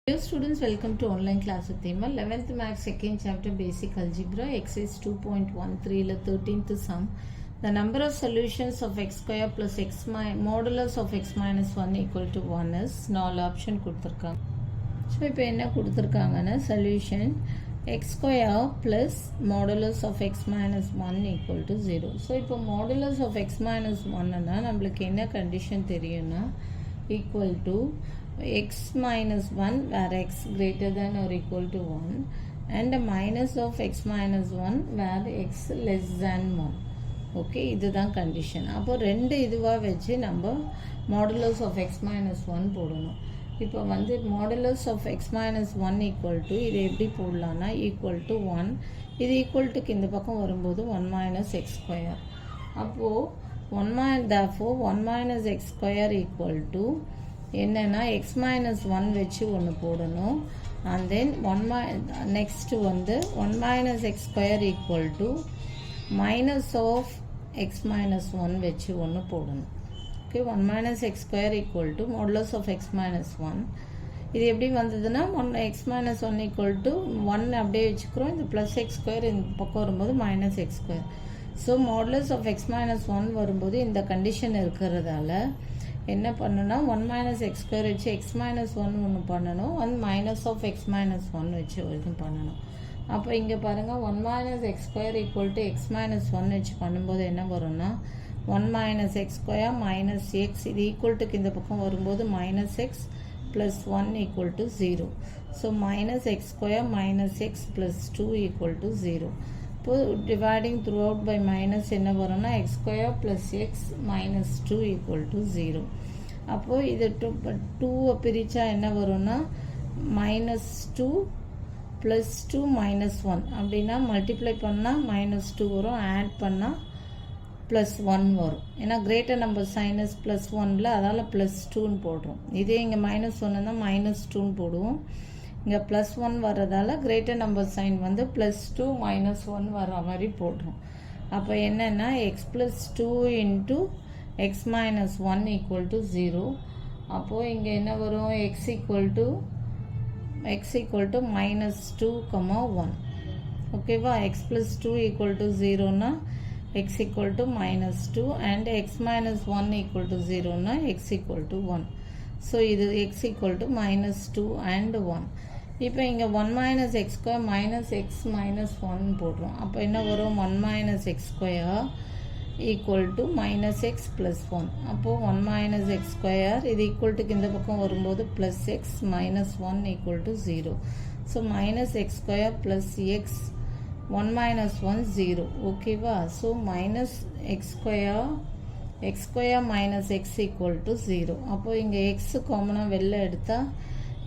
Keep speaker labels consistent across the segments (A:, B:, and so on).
A: Dear students, welcome to online class with Thema. 11th Maths, 2nd chapter, Basic Algebra, exercise 2.13, 13th sum. The number of solutions of x square plus x modulus of x minus 1 equal to 1 is 4 option கொடுத்திருக்காங்க. So இப்போ என்ன கொடுத்திருக்காங்கன்னா solution x square plus modulus of x minus 1 equal to 0. So இப்போ modulus of x minus 1னா நம்மளுக்கு என்ன condition தெரியும்னா equal to x minus 1 where x greater than or equal to 1 and a minus of x minus 1 where x less than 1. okay இதுதான் condition. அப்போ ரெண்டு இதுவா வச்சு நம்ம modulus of x minus 1 போடணும். இப்போ வந்து modulus of x minus 1 equal to இது எப்படி போடலாம்னா equal to 1 இது equal to இந்த பக்கம் வரும்போது 1 minus x square. அப்போ therefore 1 minus x square equal to என்னன்னா x minus 1 வச்சு ஒன்று போடணும். and then next வந்து 1 minus x square equal to minus of x minus 1 வச்சு ஒன்று போடணும். okay 1 minus x square equal to modulus of x minus 1. இது எப்படி வந்ததுன்னா x minus 1 equal to 1 அப்படியே வச்சுக்கிறோம். இந்த plus x square இந்த பக்கம் வரும்போது minus x square. So modulus of x minus 1 வரும்போது இந்த கண்டிஷன் இருக்கிறதால என்ன பண்ணணும்னா 1 minus x square வச்சு x minus 1 ஒன்று பண்ணணும். 1 minus of x minus 1 வச்சு ஒன்று பண்ணணும். அப்போ இங்கே பாருங்கள் 1 minus x square equal to x minus 1 வச்சு பண்ணும்போது என்ன வரும்னா 1 minus x square minus x இது equal to இந்த பக்கம் வரும்போது minus x plus 1 equal to 0. So minus x square minus x plus 2 equal to 0. இப்போ dividing throughout by minus என்ன வரும்னா x square plus x minus 2 equal to 0. அப்போ இது 2 பிரிச்சா என்ன வரும்னா minus 2 plus 2 minus 1 அப்படின்னா மல்டிப்ளை பண்ணால் minus 2 வரும், ஆட் பண்ணால் plus 1 வரும். ஏன்னா greater number sign is plus 1ல அதால் plus 2ன்னு போடுறோம். இதே இங்கே minus 1 தான் minus 2ன்னு போடுவோம். இங்கே ப்ளஸ் 1 வர்றதால கிரேட்டர் நம்பர் சைன் வந்து ப்ளஸ் 2 மைனஸ் 1 வர்ற மாதிரி போடுறோம். அப்போ என்னென்னா X plus 2 into X minus 1 equal to 0. அப்போது இங்கே என்ன வரும் எக்ஸ் ஈக்குவல் டு மைனஸ் 2, 1. ஓகேவா எக்ஸ் ப்ளஸ் 2 ஈக்குவல் டு 0னா x equal to minus 2 and x minus 1 equal to 0னா எக்ஸ் ஈக்குவல் டு 1. ஸோ இது x equal to minus 2 and 1. இப்போ இங்கே 1 minus x square minus x minus 1 போடுறோம். அப்போ என்ன வரும் 1 minus x square equal to minus x plus 1. அப்போது 1 minus x square இது ஈக்குவல் டு இந்த பக்கம் வரும்போது plus X minus 1 equal to 0. So minus x square plus X 1 minus 1 0. ஓகேவா so minus x square minus x equal to 0. அப்போது இங்கே x காமனாக வெளில எடுத்தால்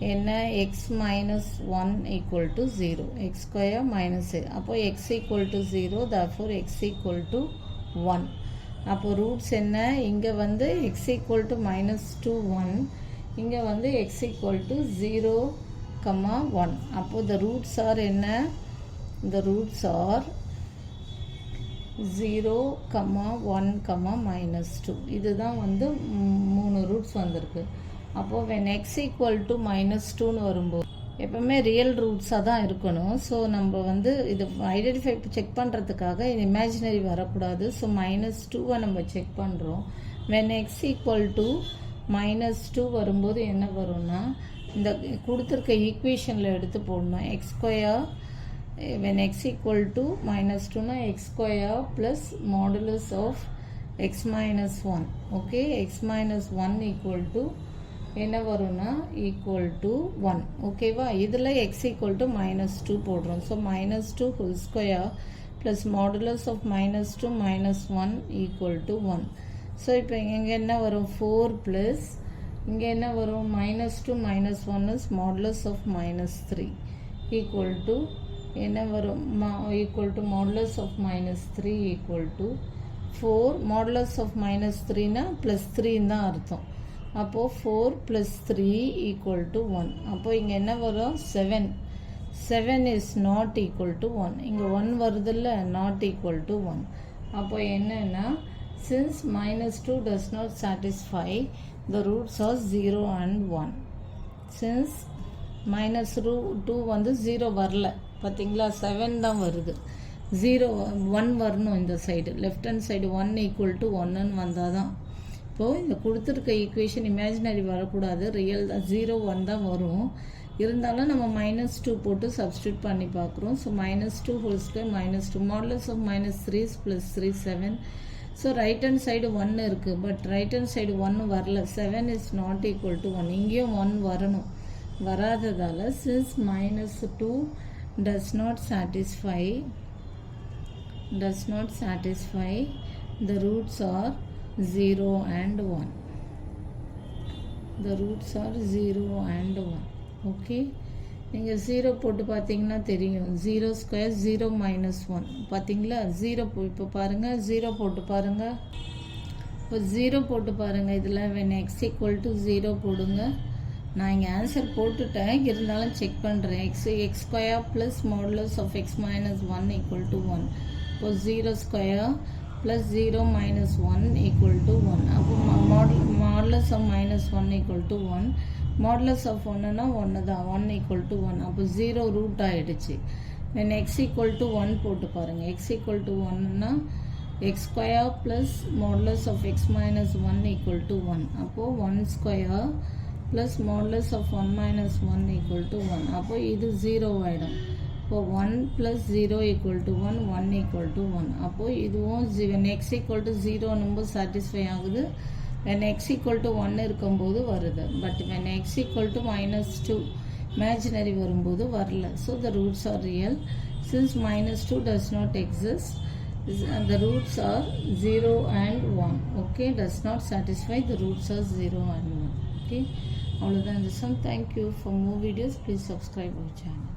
A: என்ன x minus 1 equal to 0. x square minus அப்போது x equal to 0 therefore x equal to 1. அப்போ roots என்ன இங்கே வந்து x equal to minus 2 1 இங்கே வந்து x equal to 0, 1. அப்போது the roots are என்ன the roots are 0, 1, minus 2. இதுதான் வந்து 3 ரூட்ஸ் வந்திருக்கு. அப்போது when x equal to minus 2ன்னு வரும்போது எப்பவுமே ரியல் ரூட்ஸாக தான் இருக்கணும். ஸோ நம்ம வந்து இது ஐடென்டிஃபை செக் பண்ணுறதுக்காக இது இமேஜினரி வரக்கூடாது. ஸோ minus 2வை நம்ம செக் பண்ணுறோம். when x equal to minus 2 வரும்போது என்ன வரும்னா இந்த கொடுத்துருக்க ஈக்குவேஷனில் எடுத்து போடணும். x square when x equal to minus 2 na x square plus modulus of x minus 1. okay x minus 1 equal to என்ன வரும்னா equal to 1. ஓகேவா இதில் x equal to minus 2 போடுறோம். So minus 2 whole square plus modulus of minus 2 minus 1 equal to 1. So இப்போ இங்கே என்ன வரும் 4 plus இங்கே என்ன வரும் minus 2 minus 1 is modulus of minus 3 equal to என்ன வரும் equal to modulus of minus 3 equal to 4. modulus of minus 3னா plus 3 தான் அர்த்தம். அப்போது 4 plus 3 equal to 1. அப்போது இங்கே என்ன வரும் 7 is not equal to 1. இங்கே 1 வருதில்ல not equal to 1. அப்போ என்னன்னா since minus 2 does not satisfy the roots are 0 and 1. Since minus ரூ 2 வந்து 0 வரல பார்த்தீங்களா, 7 தான் வருது. 0 1 வரணும் இந்த side, left hand side 1 equal to 1ன்னு வந்தால் தான். இப்போது இந்த கொடுத்துருக்க ஈக்குவேஷன் இமேஜினரி வரக்கூடாது, ரியல் தான், 0 1 தான் வரும். இருந்தாலும் நம்ம -2 போட்டு சப்ஸ்டியூட் பண்ணி பார்க்குறோம். So -2 whole square -2 modulus of -3 + 3 7. So right hand side 1 இருக்குது, பட் ரைட் ஹேண்ட் சைடு 1 வரல, 7 இஸ் நாட் ஈக்குவல் டு 1. இங்கேயும் 1 வரணும், வராததால் since -2 does not satisfy, the roots are 0 and 1. The roots are 0 and 1. Okay, நீங்கள் 0 போட்டு பார்த்தீங்கன்னா தெரியும், 0 ஸ்கொயர் 0 - 1 பார்த்தீங்களா. 0 இப்போ பாருங்கள், 0 போட்டு பாருங்கள். இப்போ 0 போட்டு பாருங்கள். இதில் when x = 0 போடுங்க. நான் இங்கே ஆன்சர் போட்டுட்டேன், இருந்தாலும் செக் பண்ணுறேன். x square plus modulus of x - 1 = 1. இப்போ 0 ஸ்கொயர் ப்ளஸ் 0 - 1 = 1. அப்போ மாடுலஸ் ஆஃப் -1 = 1. மாடுலஸ் ஆஃப் 1னா 1 தான், 1 = 1. அப்போ 0 ரூட் ஆகிடுச்சு. when x = 1 போட்டு பாருங்கள். x = 1னா x square plus modulus of x - 1 = 1. அப்போது 1 ஸ்கொயர் ப்ளஸ் மாடுலஸ் ஆஃப் 1 - 1 = 1. அப்போ இது 0 ஆகிடும். இப்போ 1 + 0 = 1, 1 = 1. அப்போது இதுவும் when x = 0 நம்பர் சாட்டிஸ்ஃபை ஆகுது, when x = 1 இருக்கும்போது வருது. பட் when x = -2 imaginary வரும்போது வரல. So the roots are real. Since -2 does not exist, the roots are 0 and 1. Okay, does not satisfy, the roots are 0 and 1. Okay, அவ்வளோதான் இந்த sum. Thank you. For more videos please subscribe our channel.